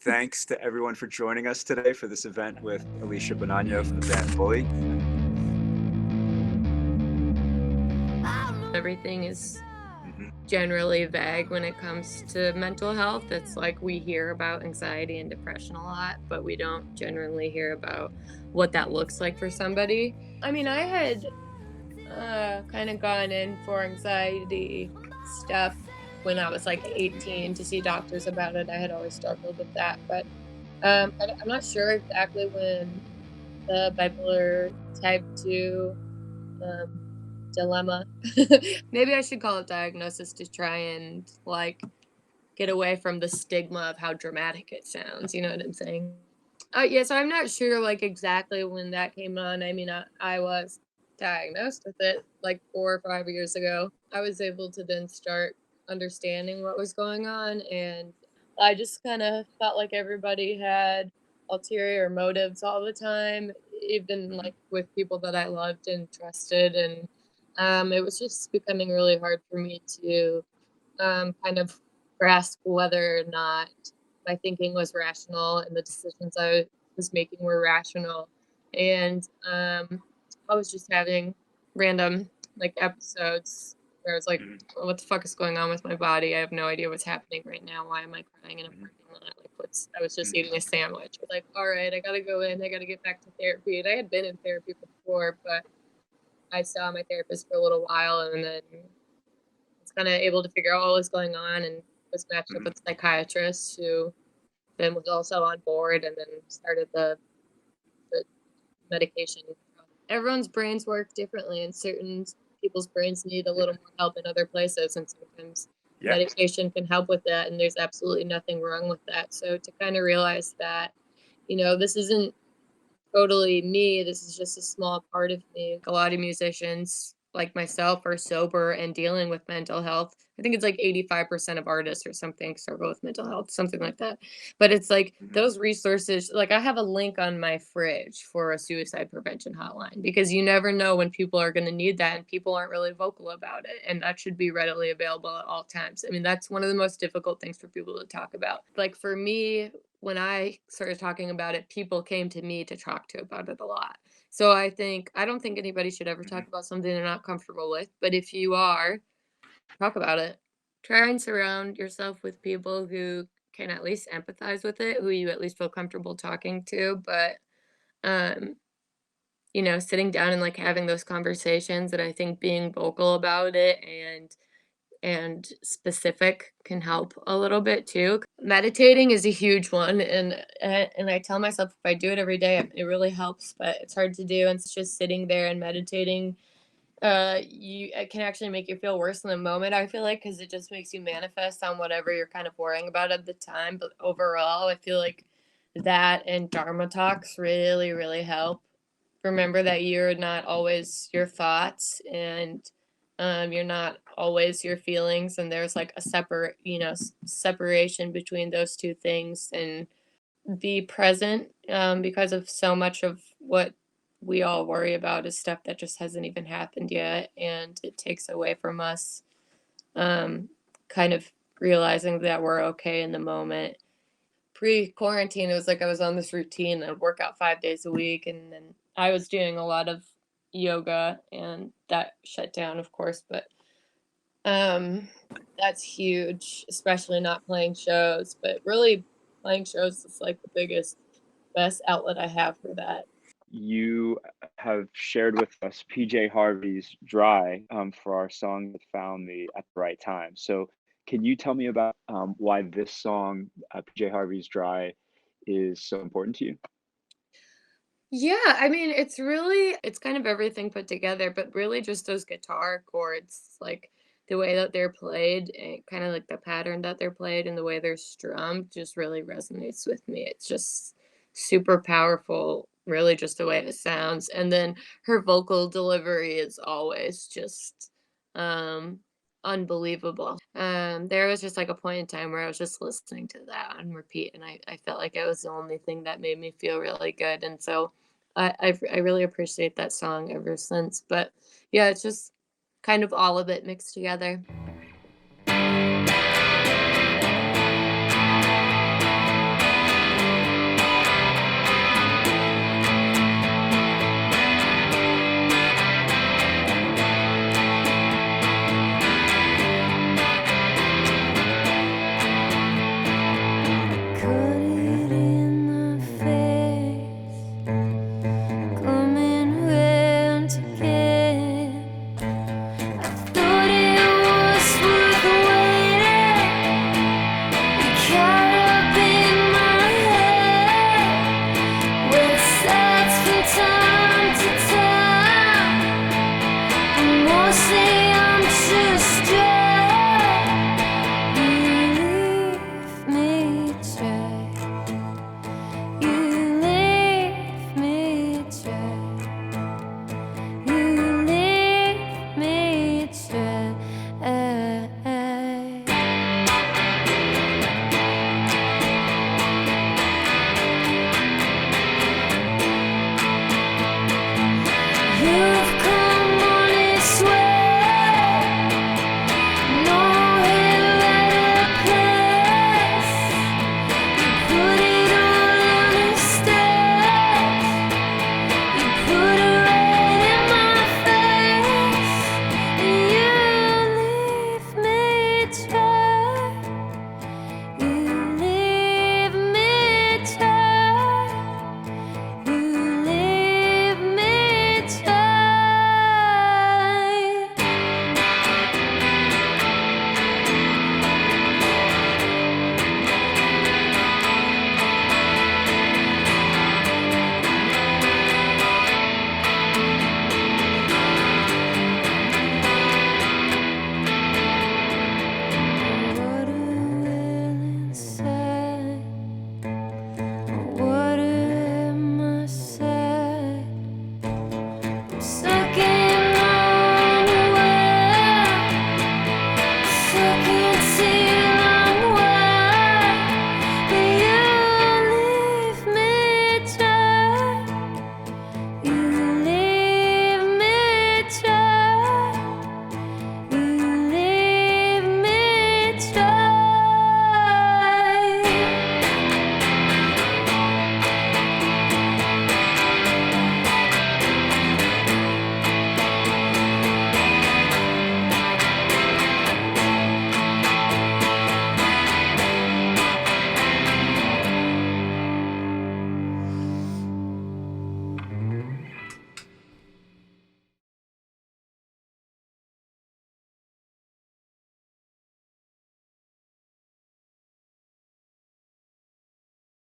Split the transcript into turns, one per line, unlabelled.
Thanks to everyone for joining us today for this event with Alicia Bognanno from the band Bully.
Everything is
Mhm.
generally vague when it comes to mental health. It's like we hear about anxiety and depression a lot, but we don't generally hear about what that looks like for somebody. I mean, I had kind of gone in for anxiety stuff when I was like 18 to see doctors about it. I had always struggled with that, but I'm not sure exactly when the bipolar type 2 um, dilemma. Maybe I should call it diagnosis to try and like get away from the stigma of how dramatic it sounds. You know what I'm saying? Yeah, so I'm not sure like exactly when that came on. I mean, I was diagnosed with it like 4 or 5 years ago. I was able to then start understanding what was going on, and I just kind of felt like everybody had ulterior motives all the time, even
Mhm.
like with people that I loved and trusted, and it was just becoming really hard for me to kind of grasp whether or not my thinking was rational and the decisions I was making were rational. And I was just having random like episodes where it's like,
Mhm.
what the fuck is going on with my body? I have no idea what's happening right now. Why am I crying in a
Mhm.
parking lot? Like, what's, I was just
Mhm.
eating a sandwich. Like, all right, I gotta go in, I gotta get back to therapy. And I had been in therapy before, but I saw my therapist for a little while and then was kind of able to figure out what was going on and was matched up
Mhm.
with a psychiatrist who then was also on board and then started the medication. Everyone's brains work differently, and certain people's brains need a little
Yeah.
more help in other places, and sometimes
Yeah.
medication can help with that, and there's absolutely nothing wrong with that. So to kind of realize that, this isn't totally me. This is just a small part of me. A lot of musicians, like myself, are sober and dealing with mental health. I think it's like 85% of artists or something struggle with mental health, something like that. But it's like
Mhm.
those resources, like I have a link on my fridge for a suicide prevention hotline because you never know when people are going to need that and people aren't really vocal about it. And that should be readily available at all times. I mean, that's one of the most difficult things for people to talk about. Like for me, when I started talking about it, people came to me to talk to about it a lot. So I don't think anybody should ever
Mhm.
talk about something they're not comfortable with. But if you are, talk about it. Try and surround yourself with people who can at least empathize with it, who you at least feel comfortable talking to. But um, sitting down and like having those conversations, and I think being vocal about it and specific can help a little bit too. Meditating is a huge one, and I tell myself if I do it every day, it really helps. But it's hard to do, and it's just sitting there and meditating. It can actually make you feel worse in the moment. I feel like because it just makes you manifest on whatever you're kind of worrying about at the time. But overall, I feel like that and Dharma talks really, really help. Remember that you're not always your thoughts and you're not always your feelings, and there's like a separation between those two things, and be present because of so much of what we all worry about is stuff that just hasn't even happened yet, and it takes away from us um, kind of realizing that we're okay in the moment. Pre-quarantine, it was like I was on this routine. I'd work out 5 days a week, and then I was doing a lot of yoga, and that shut down, of course. But um, that's huge, especially not playing shows. But really, playing shows is like the biggest, best outlet I have for that.
You have shared with us PJ Harvey's "Dry" for our song that found me at the right time. So, can you tell me about why this song, PJ Harvey's "Dry," is so important to you?
Yeah, I mean, it's kind of everything put together, but really just those guitar chords, like the way that they're played, and kind of like the pattern that they're played and the way they're strummed just really resonates with me. It's just super powerful, really just the way it sounds. And then her vocal delivery is always just um unbelievable. There was just like a point in time where I was just listening to that on repeat, and I felt like it was the only thing that made me feel really good. And so I really appreciate that song ever since. But yeah, it's just kind of all of it mixed together.